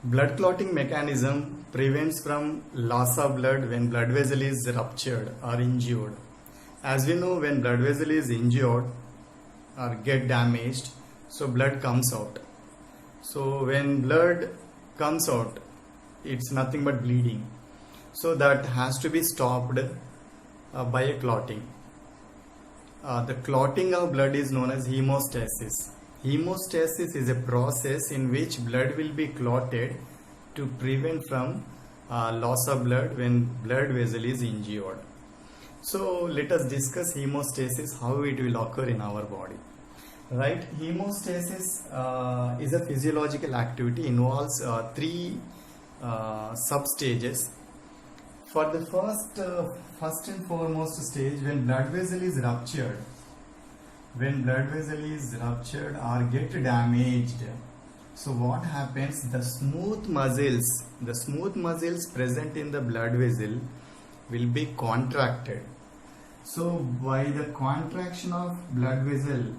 Blood clotting mechanism prevents from loss of blood when blood vessel is ruptured or injured. As we know, when blood vessel is injured or get damaged, so blood comes out. So when blood comes out, it's nothing but bleeding. So that has to be stopped by a clotting. The clotting of blood is known as hemostasis. Hemostasis is a process in which blood will be clotted to prevent from loss of blood when blood vessel is injured. So let us discuss hemostasis, how it will occur in our body. Right? Hemostasis is a physiological activity, involves three substages. For the first and foremost stage, when blood vessel is ruptured, or get damaged, so what happens? The smooth muscles present in the blood vessel will be contracted. So by the contraction of blood vessel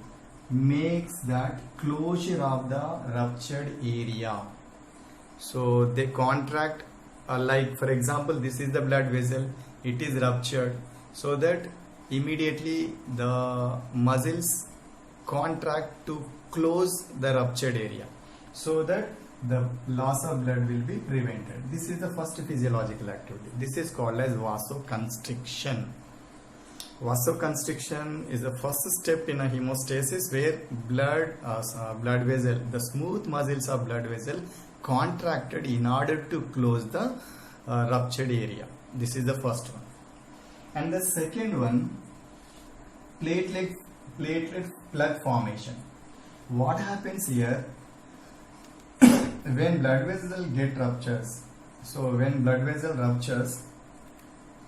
makes that closure of the ruptured area. So they contract, like for example, this is the blood vessel, it is ruptured, so that immediately the muscles contract to close the ruptured area, so that the loss of blood will be prevented. This is the first physiological activity. This is called as vasoconstriction. Vasoconstriction is the first step in a hemostasis, where blood vessel, the smooth muscles of blood vessel contracted in order to close the ruptured area. This is the first one. And the second one, platelet plug formation. What happens here? When blood vessel get ruptures, so when blood vessel ruptures,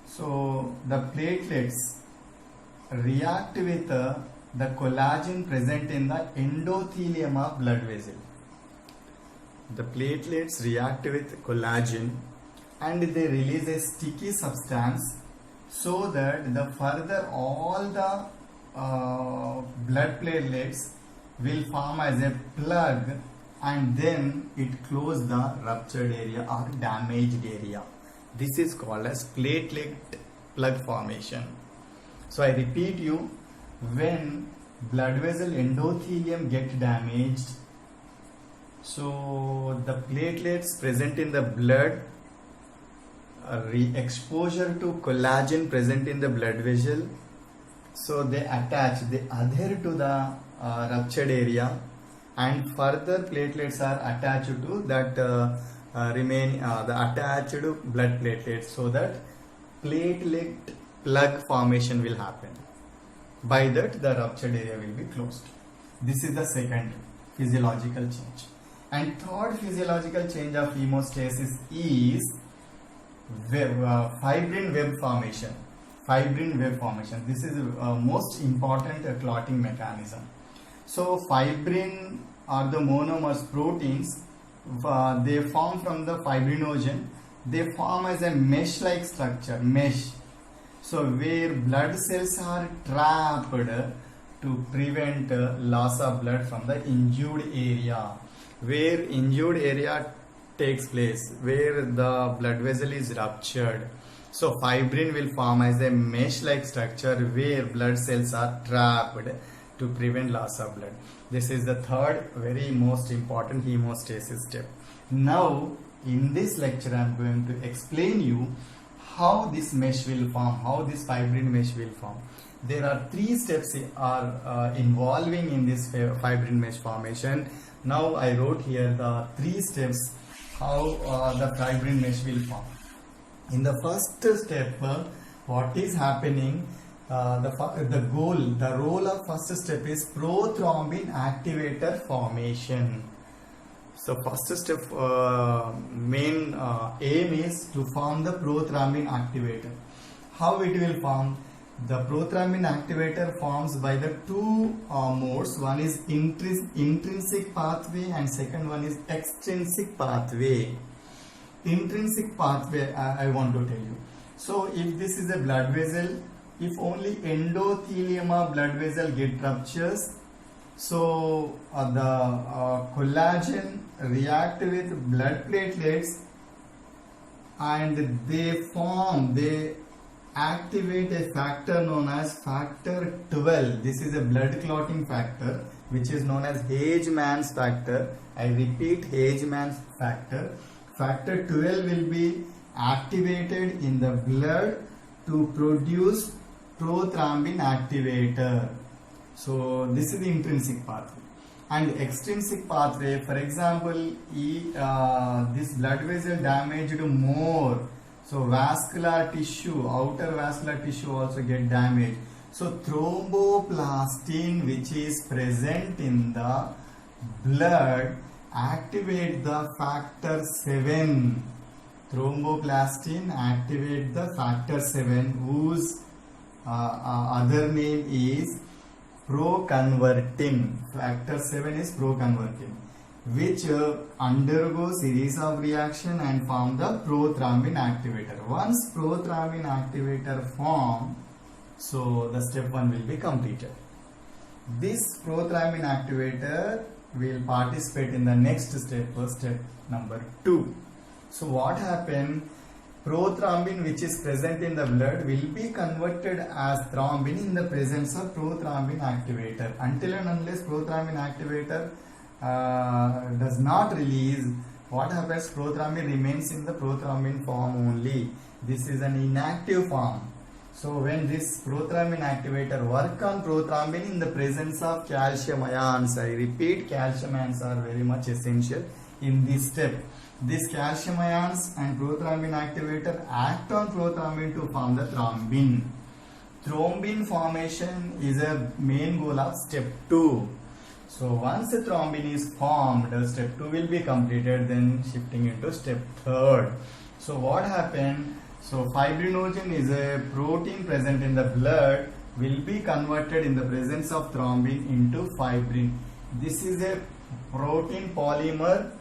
so the platelets react with the collagen present in the endothelium of blood vessel. The platelets react with collagen and they release a sticky substance, so that the further all the blood platelets will form as a plug, and then it close the ruptured area or damaged area. This is called as platelet plug formation. So I repeat you, when blood vessel endothelium get damaged, so the platelets present in the blood, exposure to collagen present in the blood vessel, so they adhere to the ruptured area, and further platelets are attached to that the attached blood platelets, so that platelet plug formation will happen. By that the ruptured area will be closed. This is the second physiological change. And third physiological change of hemostasis is fibrin web formation. Fibrin web formation. This is most important clotting mechanism. So fibrin are the monomers proteins. They form from the fibrinogen. They form as a mesh-like structure. Mesh. So where blood cells are trapped to prevent loss of blood from the injured area. Where injured area takes place, where the blood vessel is ruptured, so fibrin will form as a mesh-like structure where blood cells are trapped to prevent loss of blood. This is the third very most important hemostasis step. Now in this lecture I am going to explain you how this mesh will form, how this fibrin mesh will form. There are three steps are involving in this fibrin mesh formation. Now I wrote here the three steps how the fibrin mesh will form. In the first step, what is happening? The role of first step is prothrombin activator formation. So first step, main aim is to form the prothrombin activator. How it will form? The prothrombin activator forms by the two modes. One is intrinsic pathway and second one is extrinsic pathway. Intrinsic pathway I want to tell you. So if this is a blood vessel, if only endothelium of blood vessel get ruptures, So the collagen react with blood platelets and they activate a factor known as factor 12. This is a blood clotting factor which is known as Hageman's factor. I repeat, Hageman's factor. Factor 12 will be activated in the blood to produce prothrombin activator. So this is the intrinsic pathway. And extrinsic pathway, for example, this blood vessel damaged more, so vascular tissue, outer vascular tissue also get damaged. So thromboplastin, which is present in the blood, activate the factor 7. Thromboplastin activate the factor 7, whose other name is proconvertin. Factor 7 is proconvertin, which undergo series of reaction and form the prothrombin activator. Once prothrombin activator form, so the step 1 will be completed. This prothrombin activator will participate in the next step, step number 2. So what happened? Prothrombin, which is present in the blood, will be converted as thrombin in the presence of prothrombin activator. Until and unless prothrombin activator does not release, what happens? Prothrombin remains in the prothrombin form only. This is an inactive form. So when this prothrombin activator work on prothrombin in the presence of calcium ions, I repeat, calcium ions are very much essential in this step. This calcium ions and prothrombin activator act on prothrombin to form the thrombin. Thrombin formation is a main goal of step 2. So once the thrombin is formed, step 2 will be completed, then shifting into step 3. So what happened? So fibrinogen is a protein present in the blood, will be converted in the presence of thrombin into fibrin. This is a protein polymer,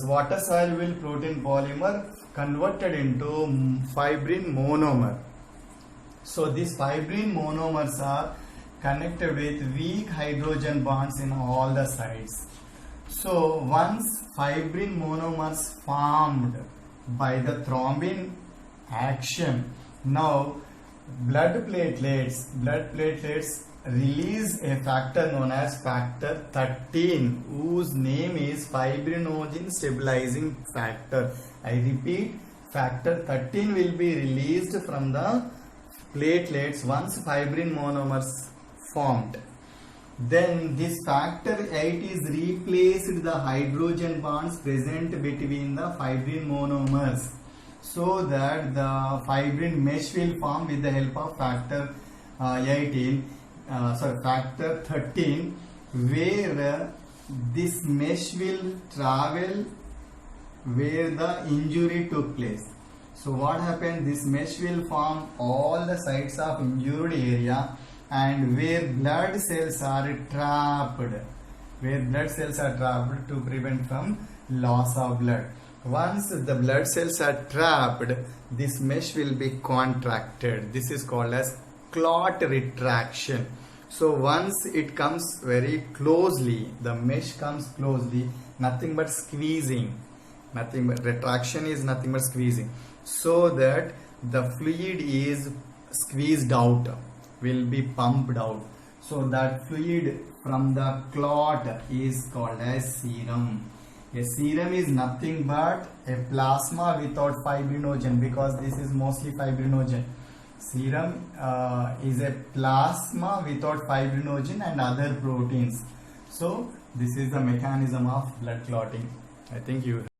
water soluble protein polymer converted into fibrin monomer. So these fibrin monomers are connected with weak hydrogen bonds in all the sides. So once fibrin monomers formed by the thrombin action, now blood platelets release a factor known as factor 13, whose name is fibrinogen stabilizing factor. I repeat, factor 13 will be released from the platelets once fibrin monomers formed. Then this factor 8 is replaced the hydrogen bonds present between the fibrin monomers, so that the fibrin mesh will form with the help of factor factor 13, where this mesh will travel where the injury took place. So what happened? This mesh will form all the sites of injured area, and where blood cells are trapped, to prevent from loss of blood. Once the blood cells are trapped, this mesh will be contracted. This is called as clot retraction. So once it comes very closely, the mesh comes closely, nothing but squeezing, retraction is nothing but squeezing, so that the fluid is squeezed out, will be pumped out. So that fluid from the clot is called as serum. A serum is nothing but a plasma without fibrinogen, because this is mostly fibrinogen. Serum is a plasma without fibrinogen and other proteins. So this is the mechanism of blood clotting. I think you